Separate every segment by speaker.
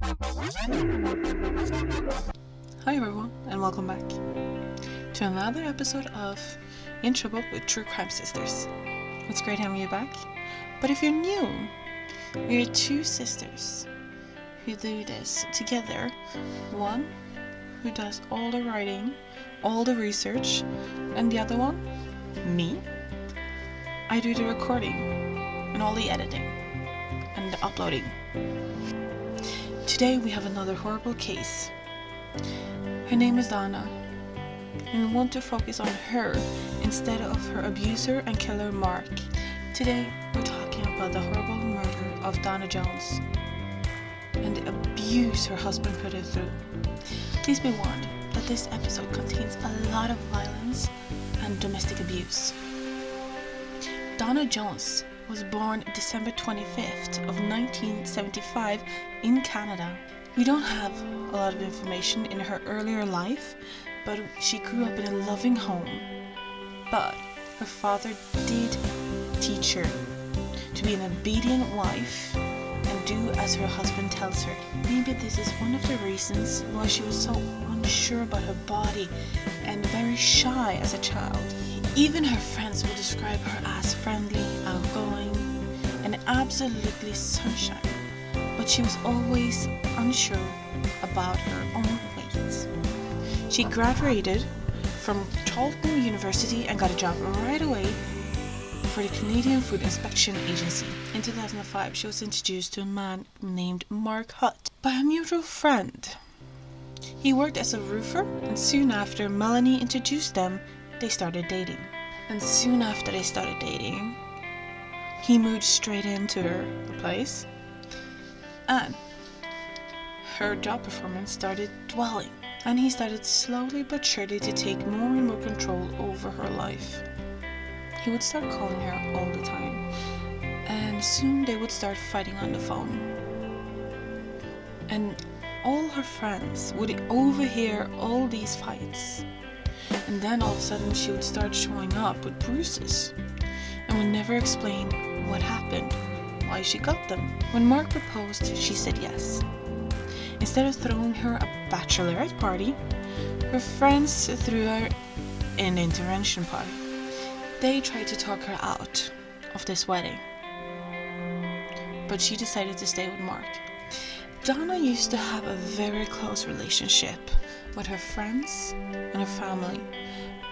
Speaker 1: Hi everyone, and welcome back to another episode of In Trouble with True Crime Sisters. It's great having you back. But if you're new, we're two sisters who do this together. One who does all the writing, all the research, and the other one, me, I do the recording and all the editing and the uploading. Today we have another horrible case. Her name is Donna, and we want to focus on her instead of her abuser and killer Mark. Today we're talking about the horrible murder of Donna Jones and the abuse her husband put her through. Please be warned that this episode contains a lot of violence and domestic abuse. Donna Jones was born December 25th of 1975 in Canada. We don't have a lot of information in her earlier life, but she grew up in a loving home. But her father did teach her to be an obedient wife and do as her husband tells her. Maybe this is one of the reasons why she was so unsure about her body and very shy as a child. Even her friends would describe her as friendly, outgoing, and absolutely sunshine. But she was always unsure about her own weight. She graduated from Charlton University and got a job right away for the Canadian Food Inspection Agency. In 2005, she was introduced to a man named Mark Hutt by a mutual friend. He worked as a roofer, and soon after Melanie introduced them, they started dating. And soon after they started dating, he moved straight into her place. And her job performance started dwelling, and he started slowly but surely to take more and more control over her life. He would start calling her all the time, and soon they would start fighting on the phone. And all her friends would overhear all these fights, and then all of a sudden she would start showing up with bruises and would never explain what happened, why she got them. When Mark proposed, she said yes. Instead of throwing her a bachelorette party, her friends threw her an intervention party. They tried to talk her out of this wedding, but she decided to stay with Mark. Donna used to have a very close relationship with her friends and her family,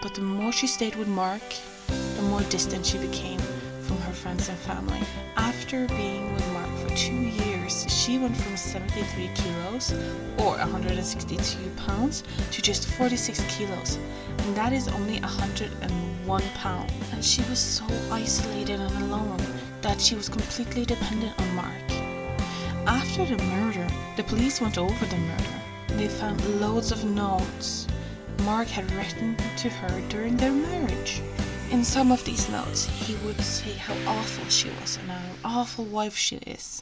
Speaker 1: but the more she stayed with Mark, the more distant she became from her friends and family. After being with Mark for 2 years, she went from 73 kilos or 162 pounds to just 46 kilos, and that is only 101 pounds. And she was so isolated and alone that she was completely dependent on Mark. After the murder, the police went over the murder. They found loads of notes Mark had written to her during their marriage. In some of these notes, he would say how awful she was and how awful wife she is.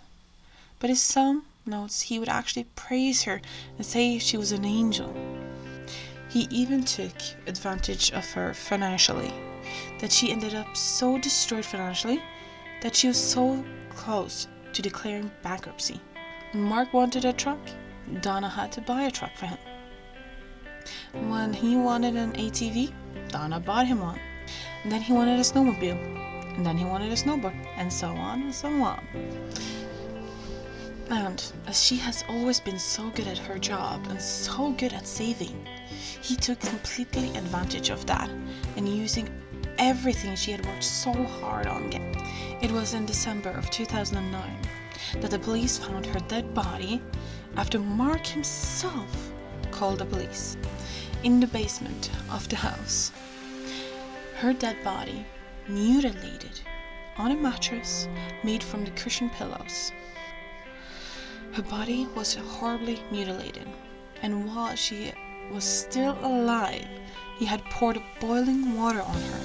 Speaker 1: But in some notes, he would actually praise her and say she was an angel. He even took advantage of her financially, that she ended up so destroyed financially that she was so close to declaring bankruptcy. When Mark wanted a truck, Donna had to buy a truck for him. When he wanted an ATV, Donna bought him one. And then he wanted a snowmobile, and then he wanted a snowboard, and so on and so on. And as she has always been so good at her job and so good at saving, he took completely advantage of that and using everything she had worked so hard on getting. It was in December of 2009 that the police found her dead body after Mark himself called the police in the basement of the house. Her dead body, mutilated, on a mattress made from the cushion pillows. Her body was horribly mutilated, and while she was still alive, he had poured boiling water on her.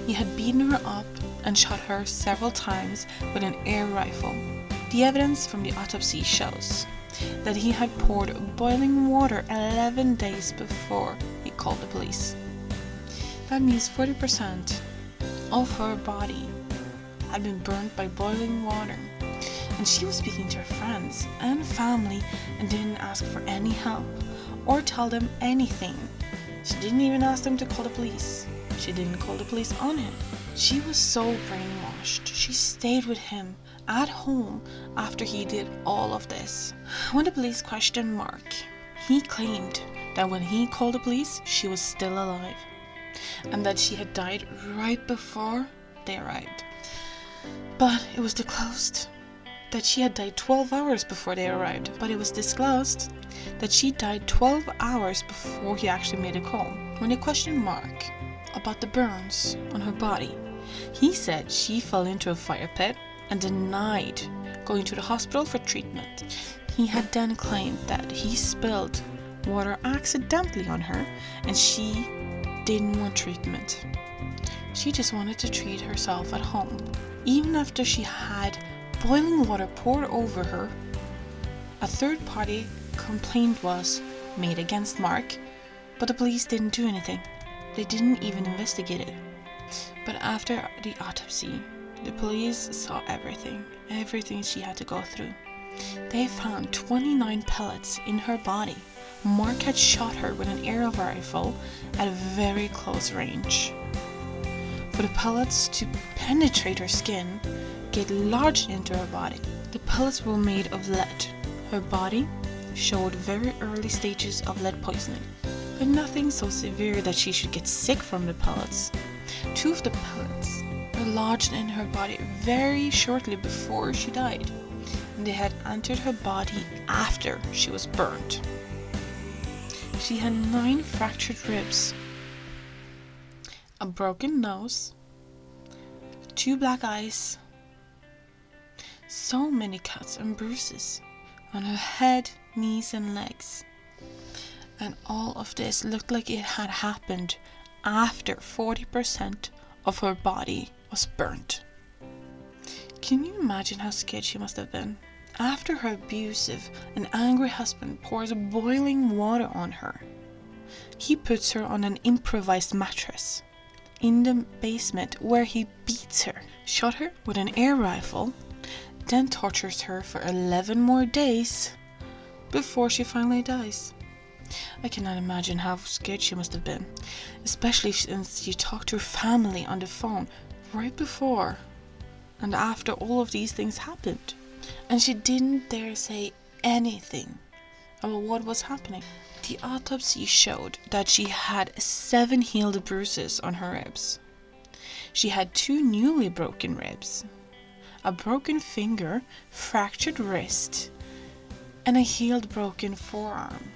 Speaker 1: He had beaten her up and shot her several times with an air rifle. The evidence from the autopsy shows that he had poured boiling water 11 days before he called the police. That means 40% of her body had been burned by boiling water, And she was speaking to her friends and family and didn't ask for any help or tell them anything. She didn't even ask them to call the police. She didn't call the police on him. She was so brainwashed. She stayed with him at home after he did all of this. When the police questioned Mark, he claimed that when he called the police, she was still alive and that she had died right before they arrived. But it was disclosed that she had died 12 hours before they arrived. But it was disclosed that she died 12 hours before he actually made a call. When they questioned Mark about the burns on her body, he said she fell into a fire pit and denied going to the hospital for treatment. He had then claimed that he spilled water accidentally on her and she didn't want treatment. She just wanted to treat herself at home. Even after she had boiling water poured over her, a third-party complaint was made against Mark, but the police didn't do anything. They didn't even investigate it. But after the autopsy, the police saw everything she had to go through. They found 29 pellets in her body. Mark had shot her with an air rifle at a very close range. For the pellets to penetrate her skin, get lodged into her body. The pellets were made of lead. Her body showed very early stages of lead poisoning, but nothing so severe that she should get sick from the pellets. 2 of the pellets were lodged in her body very shortly before she died, and they had entered her body after she was burned. She had 9 fractured ribs, a broken nose, 2 black eyes, so many cuts and bruises on her head, knees and legs. And all of this looked like it had happened after 40% of her body was burnt. Can you imagine how scared she must have been? After her abusive and angry husband pours boiling water on her, he puts her on an improvised mattress in the basement where he beats her, shot her with an air rifle, then tortures her for 11 more days before she finally dies. I cannot imagine how scared she must have been, especially since she talked to her family on the phone right before and after all of these things happened. And she didn't dare say anything about what was happening. The autopsy showed that she had 7 healed bruises on her ribs. She had 2 newly broken ribs, a broken finger, fractured wrist, and a healed broken forearm.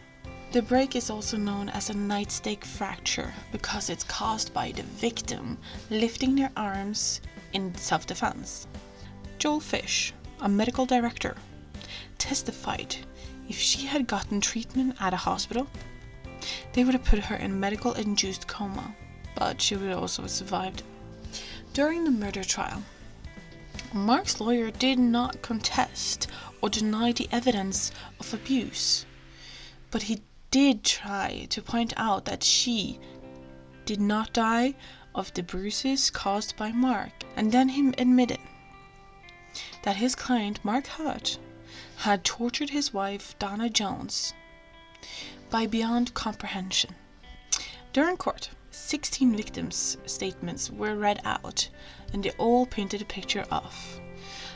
Speaker 1: The break is also known as a nightstick fracture because it's caused by the victim lifting their arms in self-defense. Joel Fish, a medical director, testified if she had gotten treatment at a hospital, they would have put her in medical-induced coma, but she would also have survived. During the murder trial, Mark's lawyer did not contest or deny the evidence of abuse, but he did try to point out that she did not die of the bruises caused by Mark, and then he admitted that his client, Mark Hurt, had tortured his wife, Donna Jones, by beyond comprehension. During court, 16 victims' statements were read out, and they all painted a picture of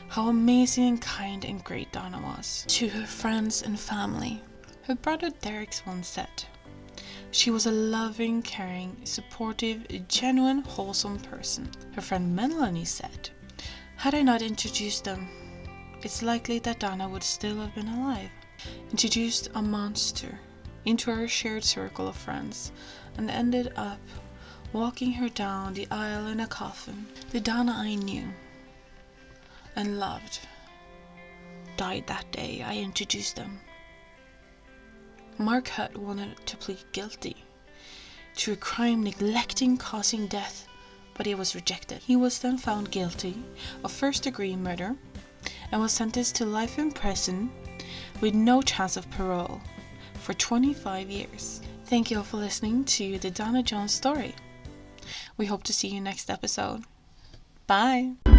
Speaker 1: how amazing, kind, and great Donna was to her friends and family. Her brother Derek once said, "She was a loving, caring, supportive, genuine, wholesome person." Her friend Melanie said, "Had I not introduced them, it's likely that Donna would still have been alive." Introduced a monster into her shared circle of friends and ended up walking her down the aisle in a coffin. The Donna I knew and loved died that day I introduced them. Mark Hutt wanted to plead guilty to a crime neglecting causing death, but he was rejected. He was then found guilty of first-degree murder and was sentenced to life in prison with no chance of parole for 25 years. Thank you all for listening to the Donna Jones story. We hope to see you next episode. Bye!